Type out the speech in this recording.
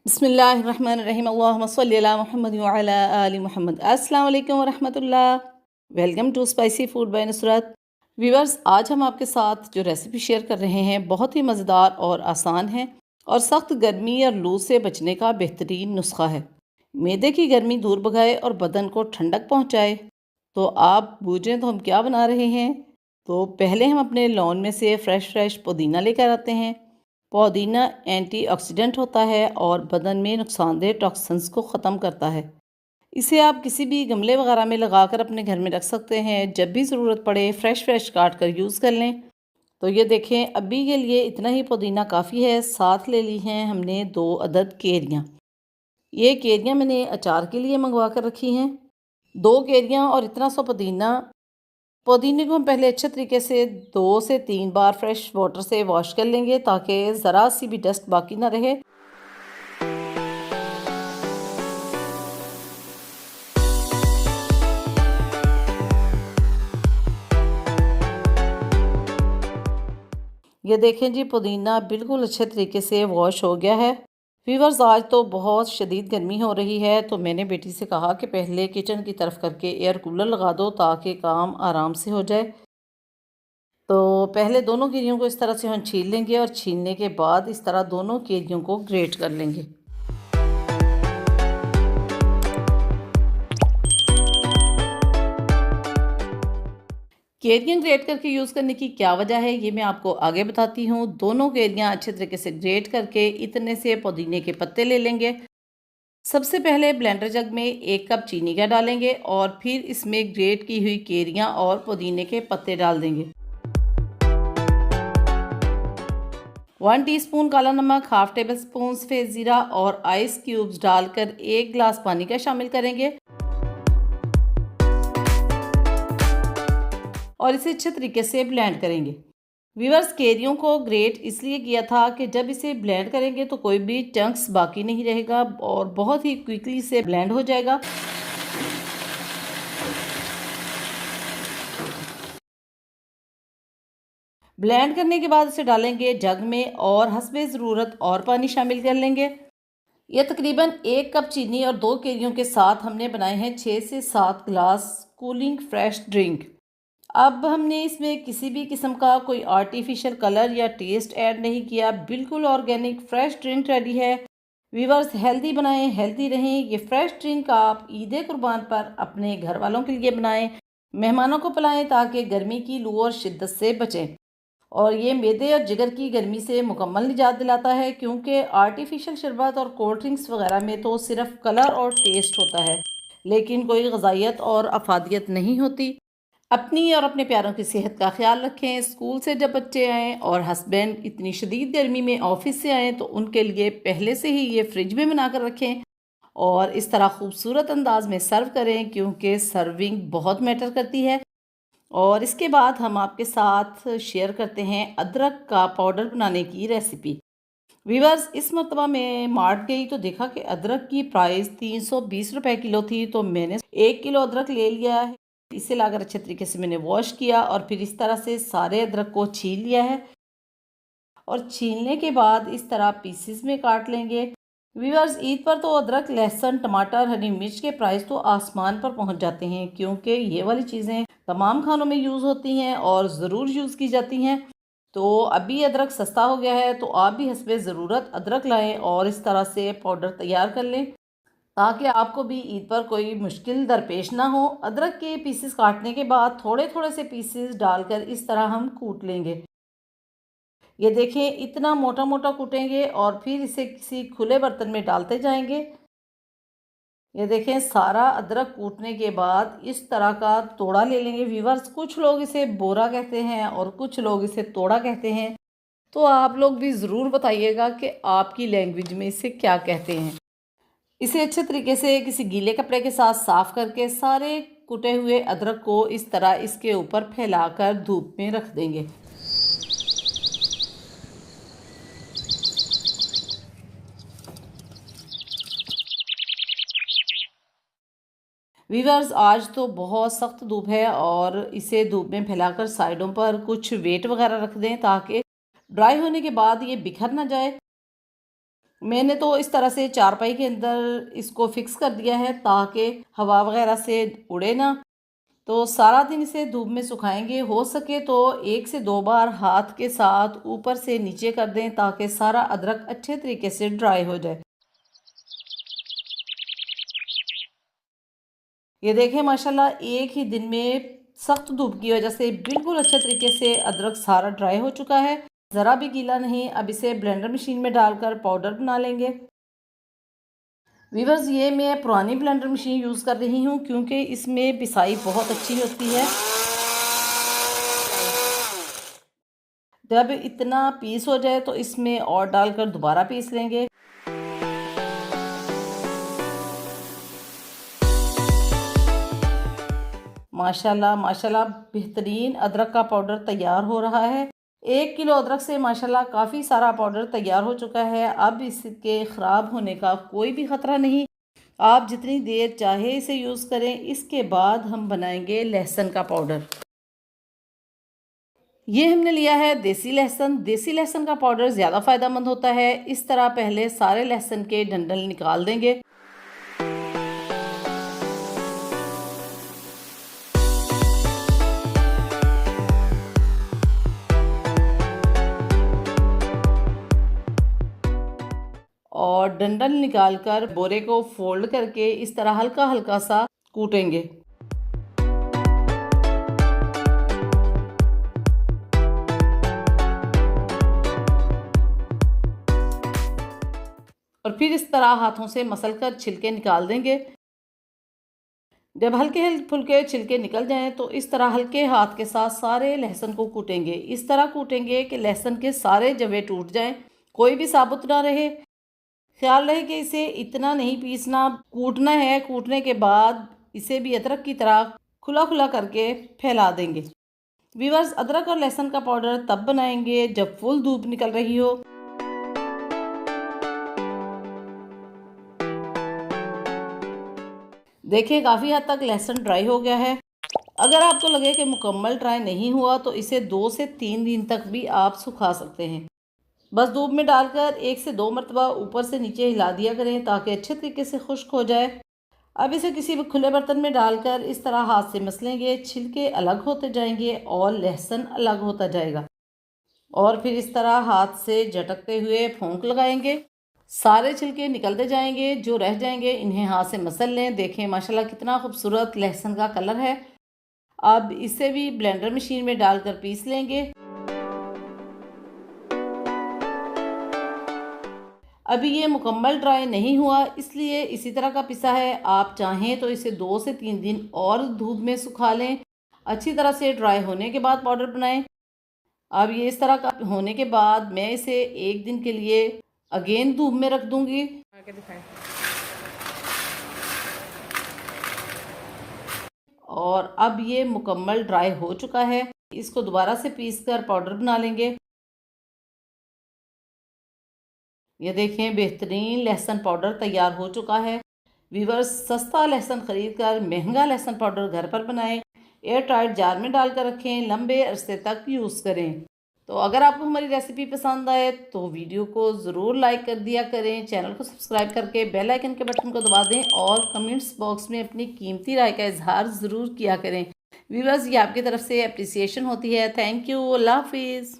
बिस्मिल्लाहिर्रहमानिर्रहीम अल्लाहुम्मा सल्लि अला मुहम्मद व अला आलि मुहम्मद। अस्सलाम वालेकुम व रहमतुल्लाह। Welcome to spicy food by Nusrat. Viewers, आज हम आपके साथ जो रेसिपी शेयर कर रहे हैं बहुत ही मज़ेदार और आसान है और सख्त गर्मी और लू से बचने का बेहतरीन नुस्खा है। मैदे की गर्मी दूर भगाए और बदन को ठंडक पहुँचाए। तो आप बूझें तो हम क्या बना रहे हैं। तो पहले हम अपने लॉन में से फ्रेश पुदीना लेकर आते हैं। पुदीना एंटीऑक्सीडेंट होता है और बदन में नुकसानदेह टॉक्सिन्स को ख़त्म करता है। इसे आप किसी भी गमले वगैरह में लगाकर अपने घर में रख सकते हैं। जब भी ज़रूरत पड़े फ्रेश काट कर यूज़ कर लें। तो ये देखें, अभी के लिए इतना ही पुदीना काफ़ी है। साथ ले ली हैं हमने 2 अदद केरियाँ। ये केरियाँ मैंने अचार के लिए मंगवा कर रखी हैं। 2 केरियाँ और इतना सा पुदीना। पुदीने को हम पहले अच्छे तरीके से 2 से 3 बार फ्रेश वाटर से वॉश कर लेंगे ताकि ज़रा सी भी डस्ट बाकी ना रहे। ये देखें जी, पुदीना बिल्कुल अच्छे तरीके से वॉश हो गया है। व्यूअर्स, आज तो बहुत शदीद गर्मी हो रही है तो मैंने बेटी से कहा कि पहले किचन की तरफ करके एयर कूलर लगा दो ताकि काम आराम से हो जाए। तो पहले दोनों केरियों को इस तरह से हम छील लेंगे और छीलने के बाद इस तरह दोनों केरियों को ग्रेट कर लेंगे। केरियाँ ग्रेट करके यूज़ करने की क्या वजह है ये मैं आपको आगे बताती हूँ। दोनों केरियाँ अच्छे तरीके से ग्रेट करके इतने से पुदीने के पत्ते ले लेंगे। सबसे पहले ब्लेंडर जग में 1 कप चीनी का डालेंगे और फिर इसमें ग्रेट की हुई केरियाँ और पुदीने के पत्ते डाल देंगे। 1 टीस्पून काला नमक, हाफ टेबल स्पून सफ़ेद ज़ीरा और आइस क्यूब्स डालकर 1 गिलास पानी का शामिल करेंगे और इसे अच्छे तरीके से ब्लेंड करेंगे। व्यूअर्स, केरियों को ग्रेट इसलिए किया था कि जब इसे ब्लेंड करेंगे तो कोई भी चंक्स बाकी नहीं रहेगा और बहुत ही क्विकली से ब्लेंड हो जाएगा। ब्लेंड करने के बाद इसे डालेंगे जग में और हस्बे ज़रूरत और पानी शामिल कर लेंगे। यह तकरीबन 1 कप चीनी और 2 केरियों के साथ हमने बनाए हैं 6 से 7 गिलास कूलिंग फ्रेश ड्रिंक। अब हमने इसमें किसी भी किस्म का कोई आर्टिफिशियल कलर या टेस्ट ऐड नहीं किया। बिल्कुल ऑर्गेनिक फ्रेश ड्रिंक रेडी है। व्यूअर्स, हेल्दी बनाएं, हेल्दी रहें। ये फ्रेश ड्रिंक आप ईद कुर्बान पर अपने घर वालों के लिए बनाएं, मेहमानों को पिलाएं ताकि गर्मी की लू और शिद्दत से बचें। और ये मैदे और जिगर की गर्मी से मुकम्मल निजात दिलाता है क्योंकि आर्टिफिशियल शरबत और कोल्ड ड्रिंक्स वगैरह में तो सिर्फ कलर और टेस्ट होता है, लेकिन कोई ग़िज़ाइयत और अफादियत नहीं होती। अपनी और अपने प्यारों की सेहत का ख्याल रखें। स्कूल से जब बच्चे आएँ और हस्बैंड इतनी शदीद गर्मी में ऑफिस से आएँ तो उनके लिए पहले से ही ये फ्रिज में बना कर रखें और इस तरह खूबसूरत अंदाज में सर्व करें क्योंकि सर्विंग बहुत मैटर करती है। और इसके बाद हम आपके साथ शेयर करते हैं अदरक का पाउडर बनाने की रेसिपी। वीवर्स, इस मरतबा मैं मार्ट गई तो देखा कि अदरक की प्राइस 320 रुपए किलो थी। तो मैंने 1 किलो अदरक ले लिया है। इसे लाकर अच्छे तरीके से मैंने वॉश किया और फिर इस तरह से सारे अदरक को छील लिया है और छीलने के बाद इस तरह पीसेस में काट लेंगे। वीवर्स, ईद पर तो अदरक, लहसुन, टमाटर, हरी मिर्च के प्राइस तो आसमान पर पहुंच जाते हैं क्योंकि ये वाली चीज़ें तमाम खानों में यूज़ होती हैं और ज़रूर यूज़ की जाती हैं। तो अभी अदरक सस्ता हो गया है तो आप भी हस्बे ज़रूरत अदरक लाएं और इस तरह से पाउडर तैयार कर लें ताकि आपको भी ईद पर कोई मुश्किल दरपेश ना हो। अदरक के पीसेस काटने के बाद थोड़े थोड़े से पीसेस डालकर इस तरह हम कूट लेंगे। ये देखें, इतना मोटा मोटा कूटेंगे और फिर इसे किसी खुले बर्तन में डालते जाएंगे। ये देखें, सारा अदरक कूटने के बाद इस तरह का तोड़ा ले लेंगे। व्यूवर्स, कुछ लोग इसे बोरा कहते हैं और कुछ लोग इसे तोड़ा कहते हैं। तो आप लोग भी ज़रूर बताइएगा कि आपकी लैंग्वेज में इसे क्या कहते हैं। इसे अच्छे तरीके से किसी गीले कपड़े के साथ साफ़ करके सारे कुटे हुए अदरक को इस तरह इसके ऊपर फैलाकर धूप में रख देंगे। वीवर्स, आज तो बहुत सख्त धूप है और इसे धूप में फैलाकर साइडों पर कुछ वेट वगैरह रख दें ताकि ड्राई होने के बाद ये बिखर ना जाए। मैंने तो इस तरह से चारपाई के अंदर इसको फिक्स कर दिया है ताकि हवा वगैरह से उड़े ना। तो सारा दिन इसे धूप में सुखाएंगे। हो सके तो 1 से 2 बार हाथ के साथ ऊपर से नीचे कर दें ताकि सारा अदरक अच्छे तरीके से ड्राई हो जाए। ये देखें माशाल्लाह एक ही दिन में सख्त धूप की वजह से बिल्कुल अच्छे तरीके से अदरक सारा ड्राई हो चुका है, ज़रा भी गीला नहीं। अब इसे ब्लेंडर मशीन में डालकर पाउडर बना लेंगे। वीवर्स, ये मैं पुरानी ब्लेंडर मशीन यूज़ कर रही हूँ क्योंकि इसमें पिसाई बहुत अच्छी होती है। जब इतना पीस हो जाए तो इसमें और डालकर दोबारा पीस लेंगे। माशाल्लाह माशाल्लाह बेहतरीन अदरक का पाउडर तैयार हो रहा है। 1 किलो अदरक से माशाल्लाह काफ़ी सारा पाउडर तैयार हो चुका है। अब इसके ख़राब होने का कोई भी ख़तरा नहीं। आप जितनी देर चाहे इसे यूज़ करें। इसके बाद हम बनाएंगे लहसुन का पाउडर। ये हमने लिया है देसी लहसुन। देसी लहसुन का पाउडर ज़्यादा फ़ायदेमंद होता है। इस तरह पहले सारे लहसुन के डंठल निकाल देंगे। और डंठल निकालकर बोरे को फोल्ड करके इस तरह हल्का हल्का सा कूटेंगे। और फिर इस तरह हाथों से मसलकर छिलके निकाल देंगे। जब हल्के फुल्के छिलके निकल जाएं तो इस तरह हल्के हाथ के साथ सारे लहसुन को कूटेंगे। इस तरह कूटेंगे कि लहसुन के सारे जवे टूट जाएं, कोई भी साबुत ना रहे। ख्याल रहे कि इसे इतना नहीं पीसना, कूटना है। कूटने के बाद इसे भी अदरक की तरह खुला खुला करके फैला देंगे। वीवर्स, अदरक और लहसुन का पाउडर तब बनाएंगे जब फुल धूप निकल रही हो। देखिए काफ़ी हद तक लहसुन ड्राई हो गया है। अगर आपको लगे कि मुकम्मल ड्राई नहीं हुआ तो इसे 2 से 3 दिन तक भी आप सुखा सकते हैं। बस धूप में डालकर 1 से 2 मरतबा ऊपर से नीचे हिला दिया करें ताकि अच्छे तरीके से खुश्क हो जाए। अब इसे किसी भी खुले बर्तन में डालकर इस तरह हाथ से मसलेंगे। छिलके अलग होते जाएंगे और लहसुन अलग होता जाएगा। और फिर इस तरह हाथ से झटकते हुए फूंक लगाएंगे। सारे छिलके निकलते जाएंगे। जो रह जाएंगे इन्हें हाथ से मसल लें। देखें माशाल्लाह कितना खूबसूरत लहसुन का कलर है। अब इसे भी ब्लेंडर मशीन में डालकर पीस लेंगे। अभी ये मुकम्मल ड्राई नहीं हुआ इसलिए इसी तरह का पिसा है। आप चाहें तो इसे 2 से 3 दिन और धूप में सुखा लें। अच्छी तरह से ड्राई होने के बाद पाउडर बनाएं। अब ये इस तरह का होने के बाद मैं इसे 1 दिन के लिए अगेन धूप में रख दूंगी। आगे दिखाएं। और अब ये मुकम्मल ड्राई हो चुका है। इसको दोबारा से पीस कर पाउडर बना लेंगे। ये देखें बेहतरीन लहसुन पाउडर तैयार हो चुका है। वीवर्स, सस्ता लहसुन ख़रीद कर महंगा लहसुन पाउडर घर पर बनाएं। एयर टाइट जार में डालकर रखें, लंबे अरसे तक यूज़ करें। तो अगर आपको हमारी रेसिपी पसंद आए तो वीडियो को ज़रूर लाइक कर दिया करें। चैनल को सब्सक्राइब करके बेल आइकन के बटन को दबा दें और कमेंट्स बॉक्स में अपनी कीमती राय का इजहार ज़रूर किया करें। वीवर्स, ये आपकी तरफ से अप्रिसिएशन होती है। Thank you. अल्लाह हाफिज़।